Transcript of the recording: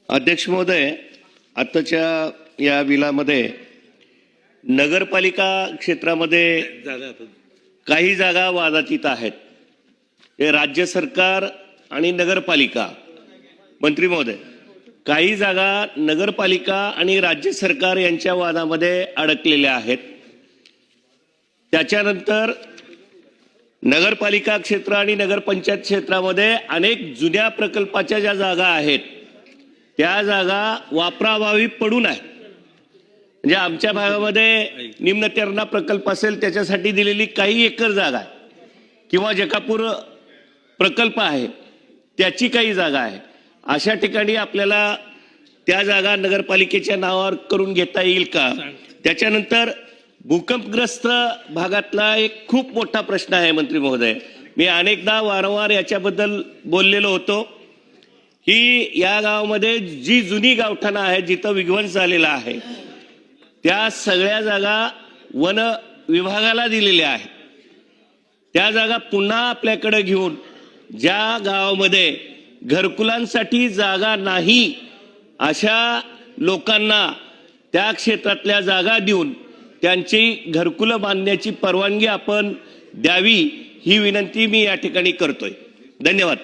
अध्यक्ष महोदय, आताच्या या बिलामध्ये नगरपालिका क्षेत्रामध्ये काही जागा वादातीत आहेत। हे राज्य सरकार आणि नगरपालिका मंत्री महोदय, काही जागा नगरपालिका आणि राज्य सरकार यांच्या वादामध्ये अडकलेल्या आहेत। त्याच्यानंतर नगरपालिका क्षेत्र आणि नगरपंचायत क्षेत्रामध्ये अनेक जुन्या प्रकल्पाच्या ज्या जागा आहेत त्या जागा वापराभावी पडून आहेत। म्हणजे आमच्या भागामध्ये निम्न तेरणा प्रकल्प असेल त्याच्यासाठी दिलेली काही एकर जागा आहे किंवा जकापूर प्रकल्प आहे त्याची काही जागा आहे। अशा ठिकाणी आपल्याला त्या जागा नगरपालिकेच्या नावावर करून घेता येईल का? त्याच्यानंतर भूकंपग्रस्त भागातला एक खूप मोठा प्रश्न आहे मंत्री महोदय, मी अनेकदा वारंवार याच्याबद्दल बोललेलो होतो की या गावामध्ये जी जुनी गावठाणं आहेत जिथं विध्वंस झालेला आहे त्या सगळ्या जागा वन विभागाला दिलेल्या आहेत। त्या जागा पुन्हा आपल्याकडे घेऊन ज्या गावामध्ये घरकुलांसाठी जागा नाही अशा लोकांना त्या क्षेत्रातल्या जागा देऊन त्यांची घरकुलं बांधण्याची परवानगी आपण द्यावी ही विनंती मी या ठिकाणी करतोय। धन्यवाद।